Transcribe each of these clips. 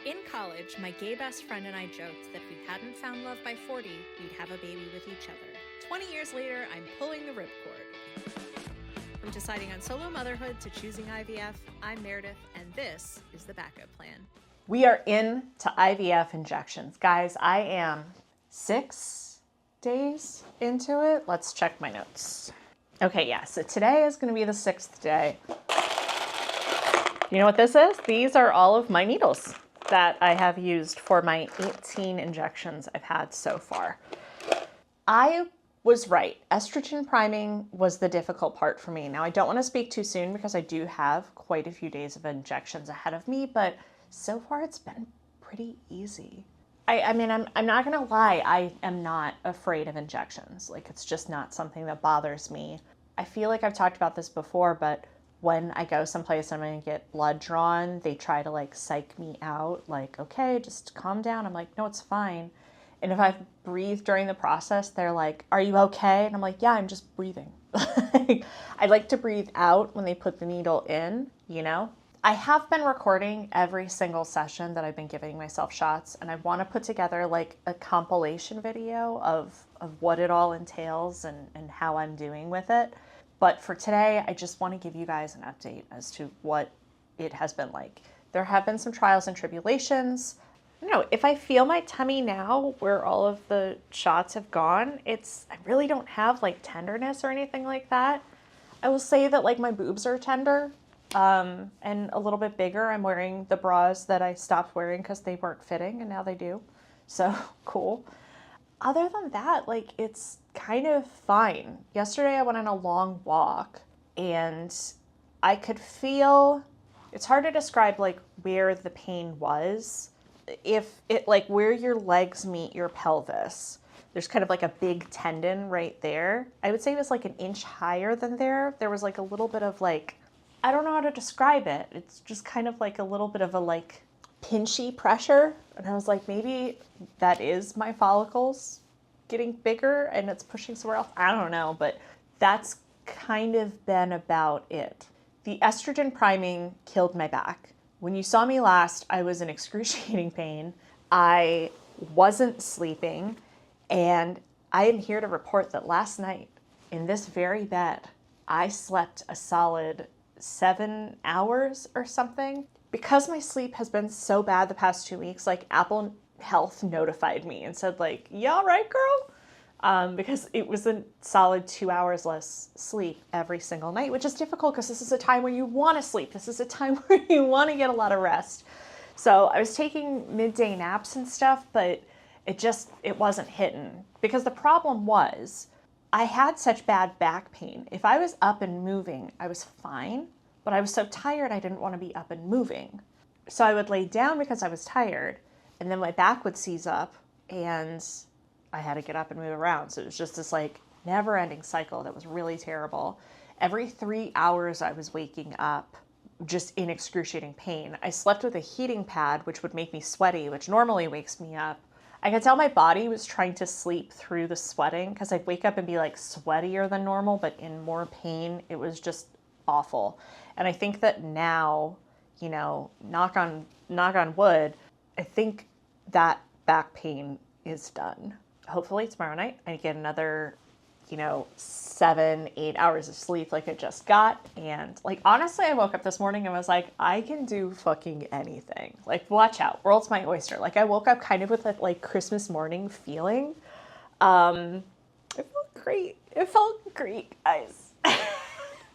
In college, my gay best friend and I joked that if we hadn't found love by 40, we'd have a baby with each other. 20 years later, I'm pulling the ripcord. From deciding on solo motherhood to choosing IVF, I'm Meredith, and this is the backup plan. We are into IVF injections. Guys, I am 6 days into it. Let's check my notes. Okay, yeah, so today is gonna be the 6th day. You know what this is? These are all of my needles that I have used for my 18 injections I've had so far. I was right. Estrogen priming was the difficult part for me. Now, I don't want to speak too soon because I do have quite a few days of injections ahead of me, but so far it's been pretty easy. I'm not going to lie. I am not afraid of injections. Like, it's just not something that bothers me. I feel like I've talked about this before, but when I go someplace and I'm going to get blood drawn, they try to like psych me out. Like, okay, just calm down. I'm like, no, it's fine. And if I've breathed during the process, they're like, are you okay? And I'm like, yeah, I'm just breathing. I like to breathe out when they put the needle in, you know? I have been recording every single session that I've been giving myself shots, and I want to put together like a compilation video of what it all entails and how I'm doing with it. But for today, I just want to give you guys an update as to what it has been like. There have been some trials and tribulations. I don't know, if I feel my tummy now where all of the shots have gone, I really don't have like tenderness or anything like that. I will say that like my boobs are tender and a little bit bigger. I'm wearing the bras that I stopped wearing because they weren't fitting and now they do. So cool. Other than that, like, it's kind of fine. Yesterday I went on a long walk and I could feel, it's hard to describe like where the pain was. If it like where your legs meet your pelvis, there's kind of like a big tendon right there. I would say it was like an inch higher than there. There was like a little bit of like, I don't know how to describe it. It's just kind of like a little bit of a like pinchy pressure. And I was like, maybe that is my follicles getting bigger and it's pushing somewhere else. I don't know, but that's kind of been about it. The estrogen priming killed my back. When you saw me last, I was in excruciating pain. I wasn't sleeping, and I am here to report that last night in this very bed, I slept a solid 7 hours or something. Because my sleep has been so bad the past 2 weeks, like Apple Health notified me and said like, you all right, girl? Because it was a solid 2 hours less sleep every single night, which is difficult because this is a time where you want to sleep. This is a time where you want to get a lot of rest. So I was taking midday naps and stuff, but it wasn't hitting. Because the problem was I had such bad back pain. If I was up and moving, I was fine. But I was so tired I didn't want to be up and moving. So I would lay down because I was tired, and then my back would seize up and I had to get up and move around. So it was just this like never-ending cycle that was really terrible. Every 3 hours I was waking up just in excruciating pain. I slept with a heating pad, which would make me sweaty, which normally wakes me up. I could tell my body was trying to sleep through the sweating because I'd wake up and be like sweatier than normal, but in more pain. It was just awful. And I think that now, you know, knock on wood, I think that back pain is done. Hopefully tomorrow night I get another, 7-8 hours of sleep like I just got. And like, honestly, I woke up this morning and was like, I can do fucking anything. Like, watch out, world's my oyster. Like, I woke up kind of with that like Christmas morning feeling. It felt great. It felt great, guys.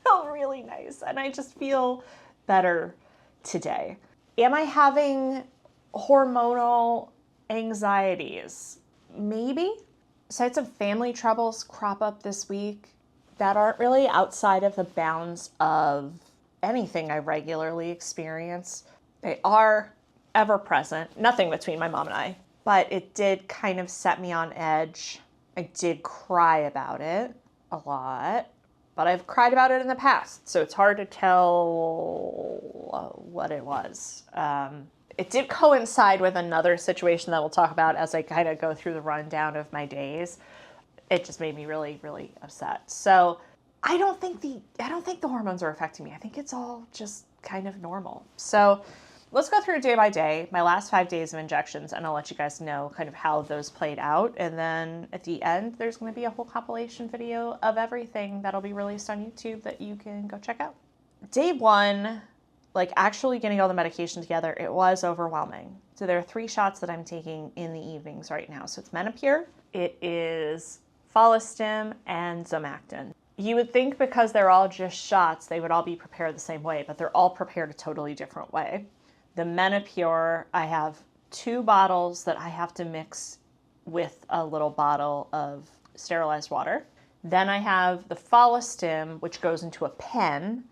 Felt really nice, and I just feel better today. Am I having hormonal anxieties? Maybe. So I had some family troubles crop up this week that aren't really outside of the bounds of anything I regularly experience. They are ever present, nothing between my mom and I, but it did kind of set me on edge. I did cry about it a lot. But I've cried about it in the past, so it's hard to tell what it was. It did coincide with another situation that we'll talk about as I kind of go through the rundown of my days. It just made me really, really upset. So I don't think the hormones are affecting me. I think it's all just kind of normal. So let's go through day by day, my last 5 days of injections, and I'll let you guys know kind of how those played out. And then at the end, there's going to be a whole compilation video of everything that'll be released on YouTube that you can go check out. Day 1, like actually getting all the medication together, it was overwhelming. So there are 3 shots that I'm taking in the evenings right now. So it's Menopur, it is Follistim, and Zomactin. You would think because they're all just shots, they would all be prepared the same way, but they're all prepared a totally different way. The Menopur, I have 2 bottles that I have to mix with a little bottle of sterilized water. Then I have the Follistim, which goes into a pen.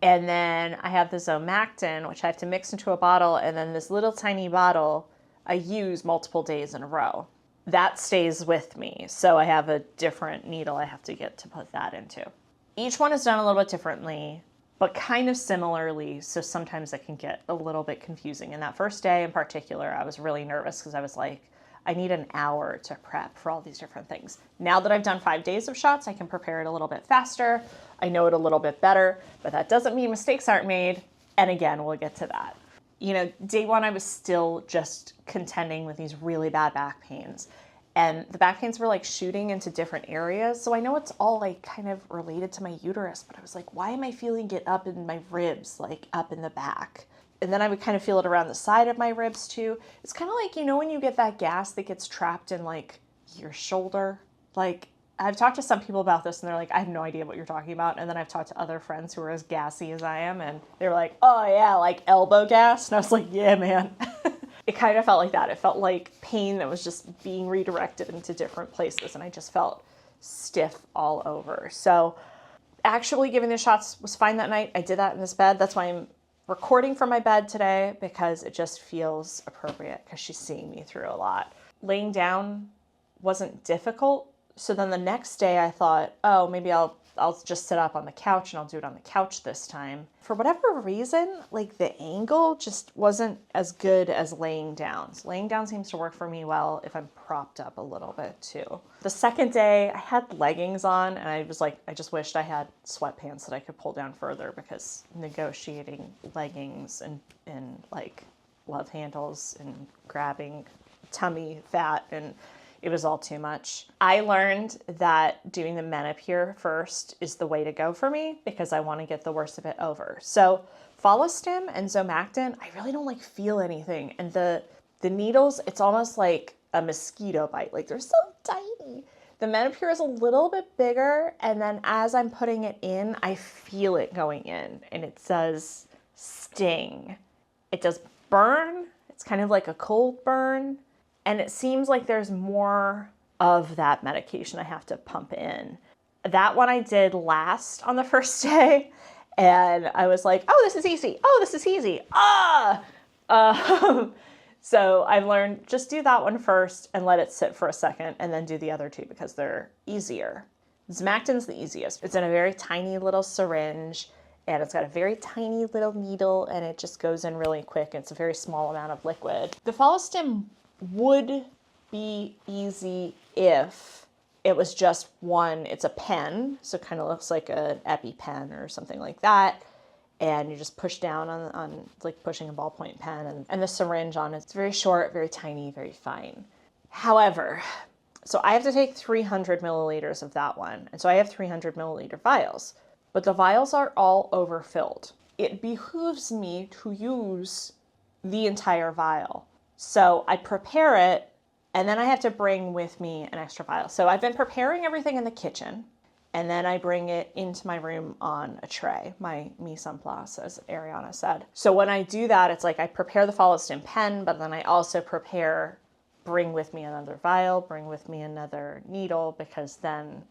And then I have the Zomactin, which I have to mix into a bottle. And then this little tiny bottle I use multiple days in a row. That stays with me. So I have a different needle I have to get to put that into. Each one is done a little bit differently, but kind of similarly, so sometimes it can get a little bit confusing. And that first day in particular, I was really nervous because I was like, I need an hour to prep for all these different things. Now that I've done 5 days of shots, I can prepare it a little bit faster. I know it a little bit better, but that doesn't mean mistakes aren't made. And again, we'll get to that. You know, day 1, I was still just contending with these really bad back pains. And the back pains were like shooting into different areas. So I know it's all like kind of related to my uterus, but I was like, why am I feeling it up in my ribs, like up in the back? And then I would kind of feel it around the side of my ribs too. It's kind of like, you know, when you get that gas that gets trapped in like your shoulder. Like I've talked to some people about this and they're like, I have no idea what you're talking about. And then I've talked to other friends who are as gassy as I am. And they were like, oh yeah, like elbow gas. And I was like, yeah, man. It kind of felt like that. It felt like pain that was just being redirected into different places. And I just felt stiff all over. So actually giving the shots was fine that night. I did that in this bed. That's why I'm recording from my bed today, because it just feels appropriate because she's seeing me through a lot. Laying down wasn't difficult. So then the next day I thought, oh, maybe I'll just sit up on the couch and I'll do it on the couch this time. For whatever reason, like the angle just wasn't as good as laying down. So laying down seems to work for me well if I'm propped up a little bit too. The second day I had leggings on and I was like, I just wished I had sweatpants that I could pull down further, because negotiating leggings and like love handles and grabbing tummy fat, and it was all too much. I learned that doing the Menopur first is the way to go for me because I want to get the worst of it over. So Follistim and Zomactin, I really don't like feel anything. And the needles, it's almost like a mosquito bite. Like they're so tiny. The Menopur is a little bit bigger. And then as I'm putting it in, I feel it going in and it does sting. It does burn. It's kind of like a cold burn. And it seems like there's more of that medication I have to pump in. That one I did last on the first day. And I was like, oh, this is easy. Oh, this is easy. So I've learned just do that one first and let it sit for a second and then do the other 2 because they're easier. Zomactin's the easiest. It's in a very tiny little syringe and it's got a very tiny little needle and it just goes in really quick. It's a very small amount of liquid. The Follistim would be easy if it was just one, it's a pen, so it kind of looks like an EpiPen or something like that, and you just push down on like pushing a ballpoint pen, and the syringe on it's very short, very tiny, very fine. However, so I have to take 300 milliliters of that one, and so I have 300 milliliter vials, but the vials are all overfilled. It behooves me to use the entire vial. So I prepare it, and then I have to bring with me an extra vial. So I've been preparing everything in the kitchen, and then I bring it into my room on a tray, my mise en place, as Ariana said. So when I do that, it's like I prepare the Follistim pen, but then I also bring with me another vial, bring with me another needle, because then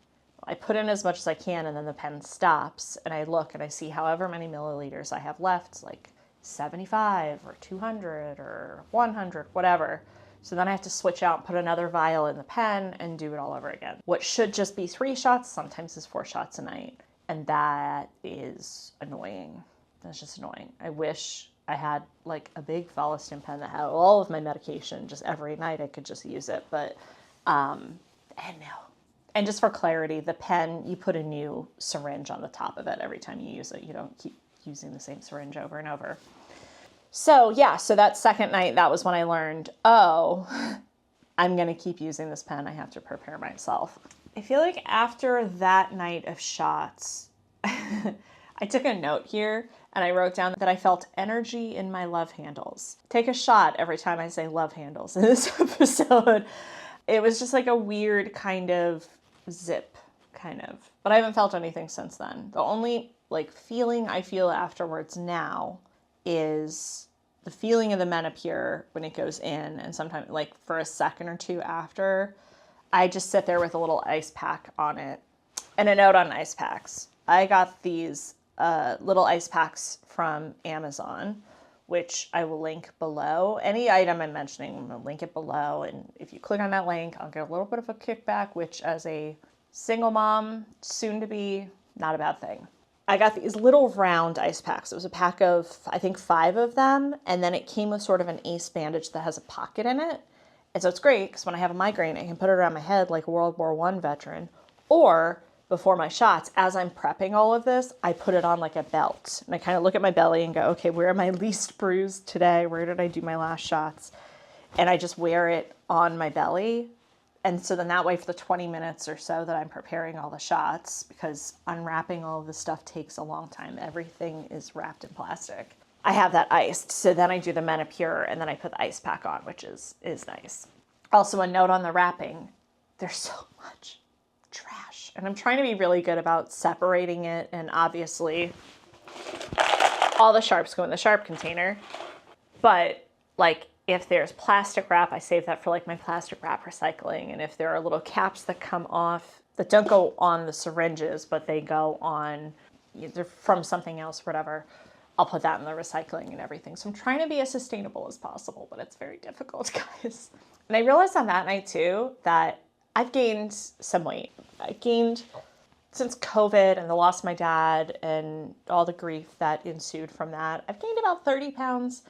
I put in as much as I can, and then the pen stops, and I look and I see however many milliliters I have left, like 75 or 200 or 100, whatever. So then I have to switch out, put another vial in the pen and do it all over again. What should just be 3 shots sometimes is 4 shots a night. And that is annoying. That's just annoying. I wish I had like a big Follistim pen that had all of my medication, just every night I could just use it. But, and no. And just for clarity, the pen, you put a new syringe on the top of it every time you use it. You don't keep using the same syringe over and over. So yeah, so that second night, that was when I learned, oh, I'm going to keep using this pen. I have to prepare myself. I feel like after that night of shots, I took a note here and I wrote down that I felt energy in my love handles. Take a shot every time I say love handles in this episode. It was just like a weird kind of zip, kind of. But I haven't felt anything since then. The only like feeling I feel afterwards now is the feeling of the menopur when it goes in, and sometimes like for a second or two after, I just sit there with a little ice pack on it. And a note on ice packs. I got these little ice packs from Amazon, which I will link below. Any item I'm mentioning, I'm going to link it below. And if you click on that link, I'll get a little bit of a kickback, which as a single mom, soon to be, not a bad thing. I got these little round ice packs. It was a pack of, I think, 5 of them. And then it came with sort of an ace bandage that has a pocket in it. And so it's great because when I have a migraine, I can put it around my head like a World War I veteran. Or before my shots, as I'm prepping all of this, I put it on like a belt. And I kind of look at my belly and go, okay, where am I least bruised today? Where did I do my last shots? And I just wear it on my belly. And so then that way for the 20 minutes or so that I'm preparing all the shots, because unwrapping all of this stuff takes a long time. Everything is wrapped in plastic. I have that iced. So then I do the menopur and then I put the ice pack on, which is nice. Also a note on the wrapping, there's so much trash. And I'm trying to be really good about separating it. And obviously all the sharps go in the sharp container. But like if there's plastic wrap, I save that for like my plastic wrap recycling. And if there are little caps that come off that don't go on the syringes, but they go on either from something else, whatever, I'll put that in the recycling and everything. So I'm trying to be as sustainable as possible, but it's very difficult, guys. And I realized on that night too, that I've gained some weight. I gained since COVID and the loss of my dad and all the grief that ensued from that. I've gained about 30 pounds.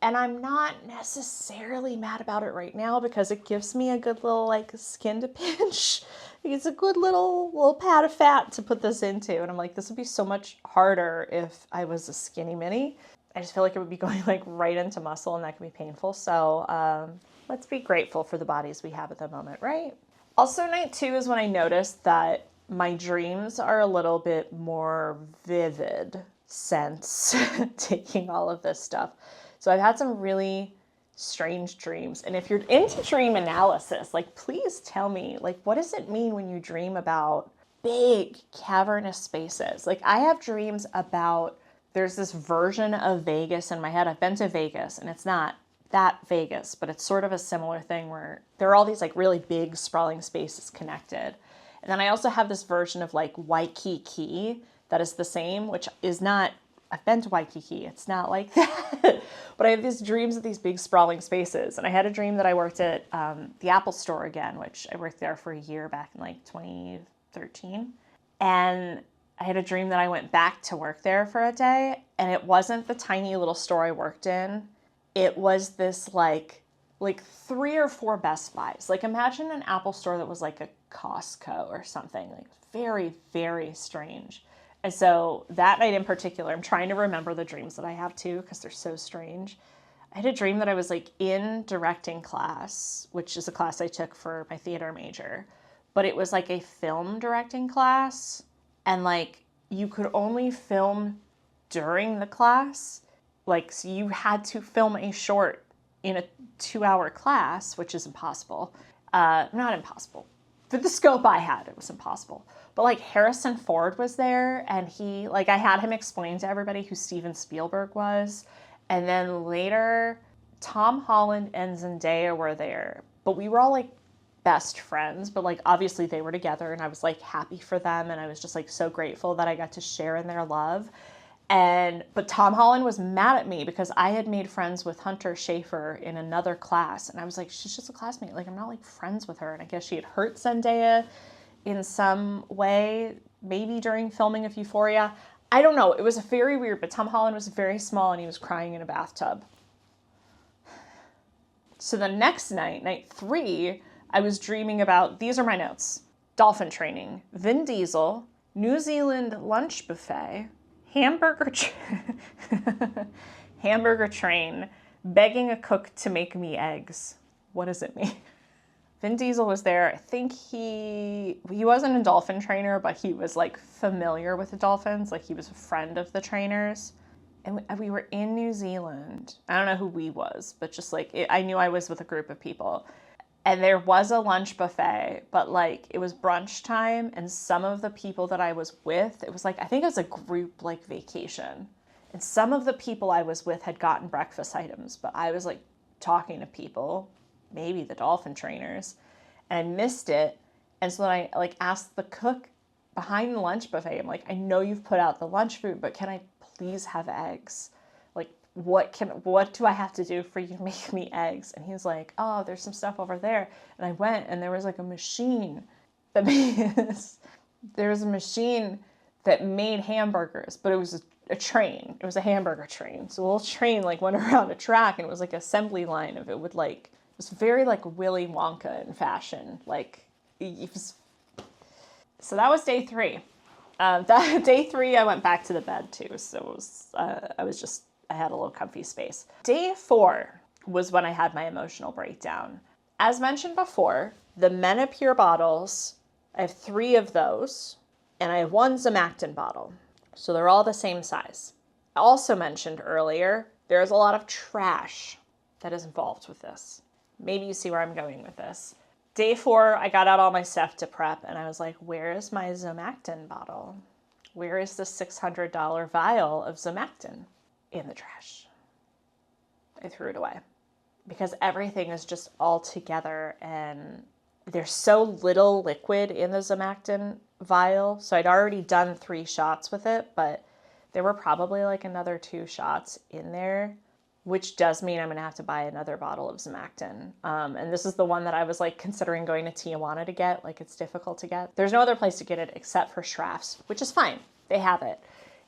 And I'm not necessarily mad about it right now because it gives me a good little like skin to pinch. It's a good little pad of fat to put this into. And I'm like, this would be so much harder if I was a skinny mini. I just feel like it would be going like right into muscle and that can be painful. So let's be grateful for the bodies we have at the moment, right? Also, night 2 is when I noticed that my dreams are a little bit more vivid since taking all of this stuff. So I've had some really strange dreams. And if you're into dream analysis, like please tell me, like what does it mean when you dream about big cavernous spaces? Like I have dreams about, there's this version of Vegas in my head. I've been to Vegas and it's not that Vegas, but it's sort of a similar thing where there are all these like really big sprawling spaces connected. And then I also have this version of like Waikiki that is the same, which is not, I've been to Waikiki. It's not like that. But I have these dreams of these big sprawling spaces. And I had a dream that I worked at the Apple store again, which I worked there for a year back in like 2013. And I had a dream that I went back to work there for a day. And it wasn't the tiny little store I worked in. It was this like 3 or 4 Best Buys. Like imagine an Apple store that was like a Costco or something. Like very, very strange. And so that night in particular, I'm trying to remember the dreams that I have too, because they're so strange. I had a dream that I was like in directing class, which is a class I took for my theater major, but it was like a film directing class. And like you could only film during the class. Like, so you had to film a short in a 2-hour class, which is impossible. Not impossible. For the scope I had, it was impossible. But like Harrison Ford was there and he, like I had him explain to everybody who Steven Spielberg was. And then later Tom Holland and Zendaya were there, but we were all like best friends, but like obviously they were together and I was like happy for them. And I was just like so grateful that I got to share in their love. But Tom Holland was mad at me because I had made friends with Hunter Schafer in another class. And I was like, she's just a classmate. Like, I'm not like friends with her. And I guess she had hurt Zendaya in some way, maybe during filming of Euphoria. I don't know. It was very weird, but Tom Holland was very small and he was crying in a bathtub. So the next night, night 3, I was dreaming about, these are my notes: dolphin training, Vin Diesel, New Zealand lunch buffet, hamburger train, begging a cook to make me eggs. What does it mean? Vin Diesel was there. I think he wasn't a dolphin trainer, but he was like familiar with the dolphins. Like he was a friend of the trainers. And we were in New Zealand. I don't know who we was, but just like, I knew I was with a group of people. And there was a lunch buffet, but like it was brunch time. And some of the people that I was with, it was like, I think it was a group like vacation. And some of the people I was with had gotten breakfast items, but I was like talking to people, maybe the dolphin trainers, and I missed it. And so then I like asked the cook behind the lunch buffet, I'm like, I know you've put out the lunch food, but can I please have eggs? Like, what do I have to do for you to make me eggs? And he's like, oh, there's some stuff over there. And I went, and there was like a machine that made hamburgers, but it was a train. It was a hamburger train. So a little train like went around a track, and it was like assembly line of it would like, it was very like Willy Wonka in fashion. Like, so that was day 3. Day 3, I went back to the bed too. So it was, I had a little comfy space. Day 4 was when I had my emotional breakdown. As mentioned before, the Menopur bottles, I have 3 of those, and I have 1 Zomactin bottle. So they're all the same size. I also mentioned earlier, there's a lot of trash that is involved with this. Maybe you see where I'm going with this. Day 4, I got out all my stuff to prep, and I was like, where is my Zomactin bottle? Where is the $600 vial of Zomactin? In the trash. I threw it away because everything is just all together, and there's so little liquid in the Zomactin vial. So I'd already done 3 shots with it, but there were probably like another 2 shots in there, which does mean I'm going to have to buy another bottle of Zomactin. And this is the one that I was like considering going to Tijuana to get. Like, it's difficult to get. There's no other place to get it except for Schraff's, which is fine. They have it.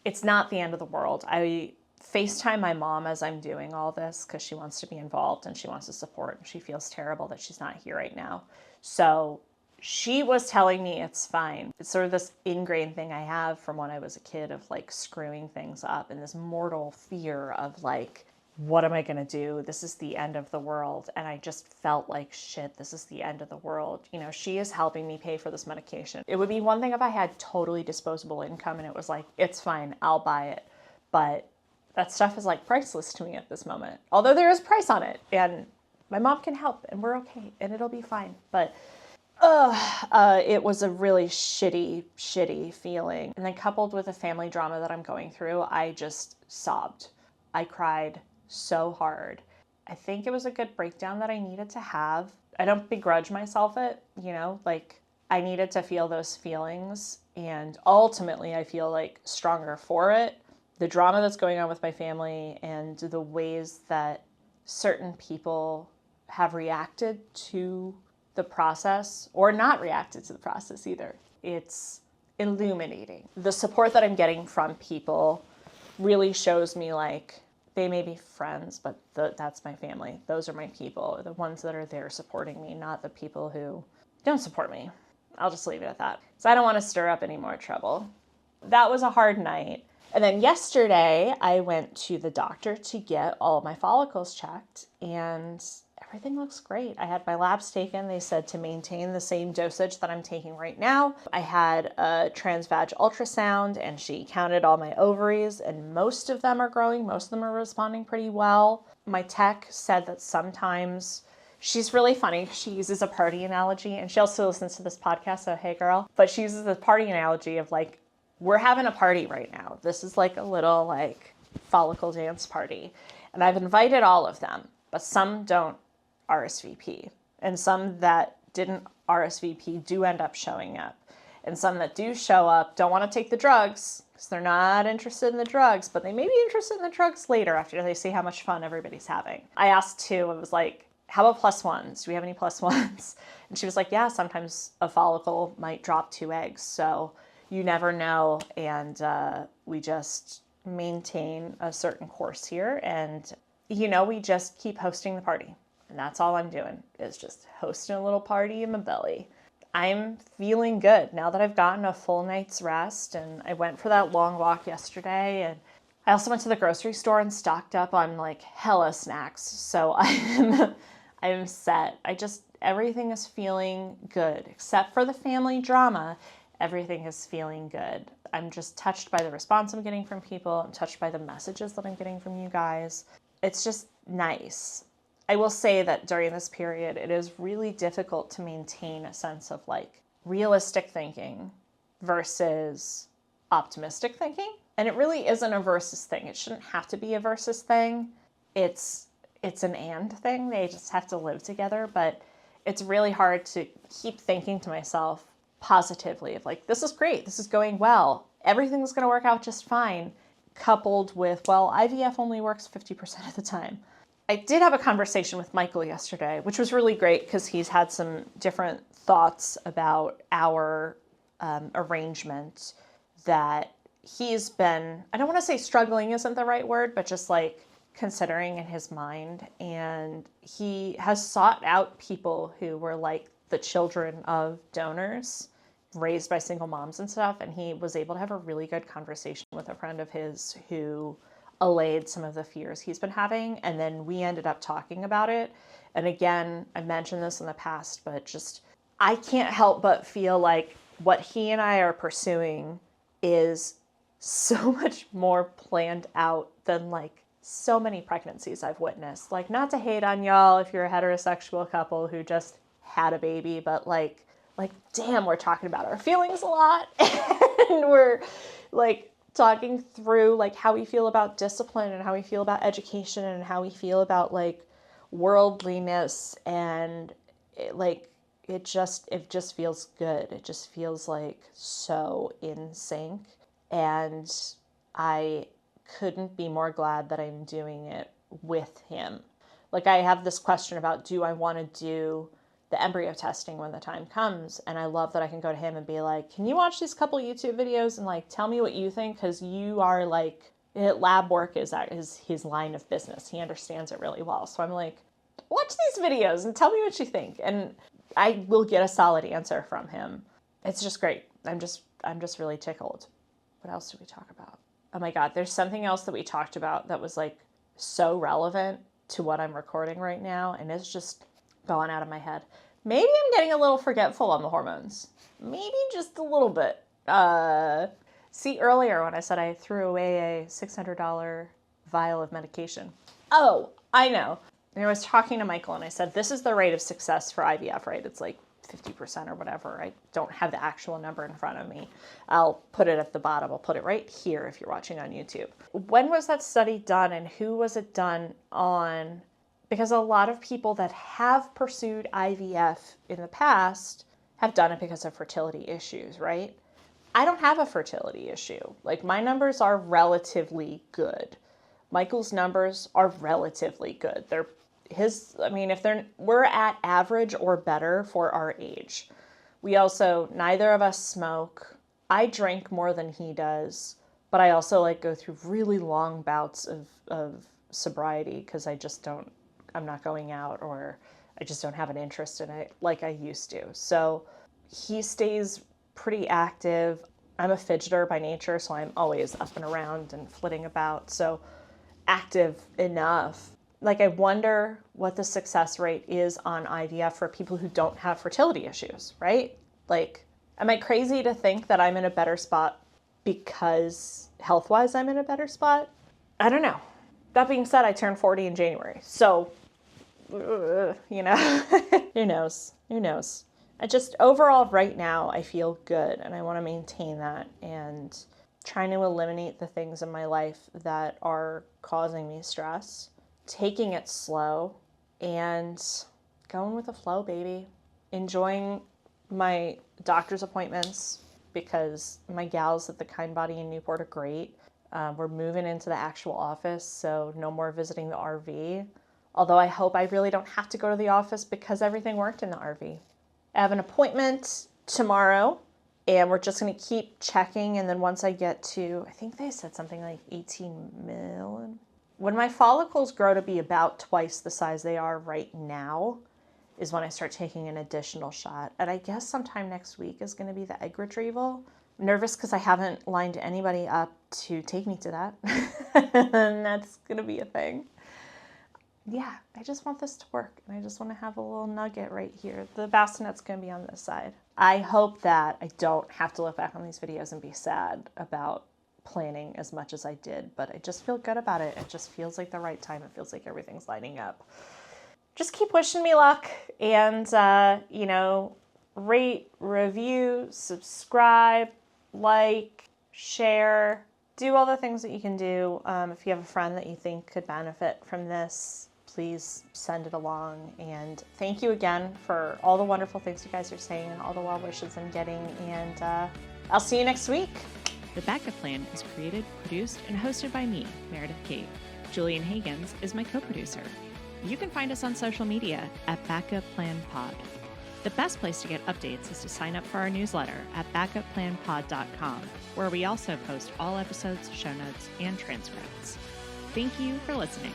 It's not the end of the world. I FaceTime my mom as I'm doing all this because she wants to be involved and she wants to support, and she feels terrible that she's not here right now. So she was telling me it's fine. It's sort of this ingrained thing I have from when I was a kid of like screwing things up, and this mortal fear of like, what am I going to do? This is the end of the world. And I just felt like, shit, this is the end of the world. You know, she is helping me pay for this medication. It would be one thing if I had totally disposable income and it was like, it's fine, I'll buy it. But that stuff is like priceless to me at this moment. Although there is price on it, and my mom can help, and we're okay, and it'll be fine. But it was a really shitty feeling. And then coupled with the family drama that I'm going through, I just sobbed. I cried so hard. I think it was a good breakdown that I needed to have. I don't begrudge myself it, you know, like I needed to feel those feelings, and ultimately I feel like stronger for it. The drama that's going on with my family and the ways that certain people have reacted to the process, or not reacted to the process either. It's illuminating. The support that I'm getting from people really shows me like, they may be friends, but that's my family. Those are my people, the ones that are there supporting me, not the people who don't support me. I'll just leave it at that. So I don't want to stir up any more trouble. That was a hard night. And then yesterday, I went to the doctor to get all of my follicles checked, and everything looks great. I had my labs taken. They said to maintain the same dosage that I'm taking right now. I had a transvag ultrasound, and she counted all my ovaries, and most of them are growing. Most of them are responding pretty well. My tech said that sometimes, she's really funny. She uses a party analogy, and she also listens to this podcast, so hey girl. But she uses the party analogy of like, we're having a party right now. This is like a little like follicle dance party. And I've invited all of them, but some don't RSVP. And some that didn't RSVP do end up showing up. And some that do show up don't want to take the drugs because they're not interested in the drugs, but they may be interested in the drugs later after they see how much fun everybody's having. I asked too, I was like, how about +1s? Do we have any +1s? And she was like, yeah, sometimes a follicle might drop 2 eggs. So you never know, and we just maintain a certain course here, and you know, we just keep hosting the party, and that's all I'm doing, is just hosting a little party in my belly. I'm feeling good now that I've gotten a full night's rest, and I went for that long walk yesterday, and I also went to the grocery store and stocked up on like hella snacks. So I'm set. Everything is feeling good except for the family drama. Everything is feeling good. I'm just touched by the response I'm getting from people. I'm touched by the messages that I'm getting from you guys. It's just nice. I will say that during this period, it is really difficult to maintain a sense of like realistic thinking versus optimistic thinking. And it really isn't a versus thing. It shouldn't have to be a versus thing. It's an and thing. They just have to live together. But it's really hard to keep thinking to myself positively of like, this is great. This is going well. Everything's going to work out just fine. Coupled with, well, IVF only works 50% of the time. I did have a conversation with Michael yesterday, which was really great because he's had some different thoughts about our arrangement that he's been, I don't want to say struggling isn't the right word, but just like considering in his mind. And he has sought out people who were like the children of donors raised by single moms and stuff. And he was able to have a really good conversation with a friend of his who allayed some of the fears he's been having. And then we ended up talking about it. And again, I've mentioned this in the past, but just, I can't help but feel like what he and I are pursuing is so much more planned out than like so many pregnancies I've witnessed. Like, not to hate on y'all if you're a heterosexual couple who just had a baby, but like damn, we're talking about our feelings a lot. And we're like talking through like how we feel about discipline and how we feel about education and how we feel about like worldliness. And it just feels good. It just feels like so in sync. And I couldn't be more glad that I'm doing it with him. Like, I have this question about, do I want to do the embryo testing when the time comes? And I love that I can go to him and be like, can you watch these couple YouTube videos and like tell me what you think? Because you are like, lab work is his line of business. He understands it really well. So I'm like, watch these videos and tell me what you think. And I will get a solid answer from him. It's just great. I'm just really tickled. What else did we talk about? Oh my God, there's something else that we talked about that was like so relevant to what I'm recording right now. And it's just gone out of my head. Maybe I'm getting a little forgetful on the hormones. Maybe just a little bit. See, earlier when I said I threw away a $600 vial of medication. Oh, I know. And I was talking to Michael and I said, this is the rate of success for IVF, right? It's like 50% or whatever. I don't have the actual number in front of me. I'll put it at the bottom. I'll put it right here if you're watching on YouTube. When was that study done and who was it done on? Because a lot of people that have pursued IVF in the past have done it because of fertility issues, right? I don't have a fertility issue. Like, my numbers are relatively good. Michael's numbers are relatively good. We're at average or better for our age. We also, neither of us smoke. I drink more than he does, but I also like go through really long bouts of sobriety because I'm not going out, or I just don't have an interest in it like I used to. So he stays pretty active. I'm a fidgeter by nature, so I'm always up and around and flitting about. So active enough. Like, I wonder what the success rate is on IVF for people who don't have fertility issues, right? Like, am I crazy to think that I'm in a better spot because health-wise I'm in a better spot? I don't know. That being said, I turned 40 in January. So, who knows? Overall right now, I feel good and I want to maintain that and trying to eliminate the things in my life that are causing me stress, taking it slow and going with the flow, baby. Enjoying my doctor's appointments because my gals at the Kind Body in Newport are great. We're moving into the actual office, so no more visiting the RV. Although I hope I really don't have to go to the office because everything worked in the RV. I have an appointment tomorrow, and we're just going to keep checking. And then once I get to, I think they said something like 18 million. When my follicles grow to be about twice the size they are right now is when I start taking an additional shot. And I guess sometime next week is going to be the egg retrieval. nervous because I haven't lined anybody up to take me to that. And that's going to be a thing. Yeah, I just want this to work. And I just want to have a little nugget right here. The bassinet's going to be on this side. I hope that I don't have to look back on these videos and be sad about planning as much as I did, but I just feel good about it. It just feels like the right time. It feels like everything's lining up. Just keep wishing me luck and, rate, review, subscribe, like, share, do all the things that you can do. If you have a friend that you think could benefit from this, please send it along. And thank you again for all the wonderful things you guys are saying and all the well wishes I'm getting. And I'll see you next week. The Backup Plan is created, produced, and hosted by me, Meredith Kate. Julian Hagans is my co-producer. You can find us on social media at Backup Plan Pod. The best place to get updates is to sign up for our newsletter at backupplanpod.com, where we also post all episodes, show notes, and transcripts. Thank you for listening.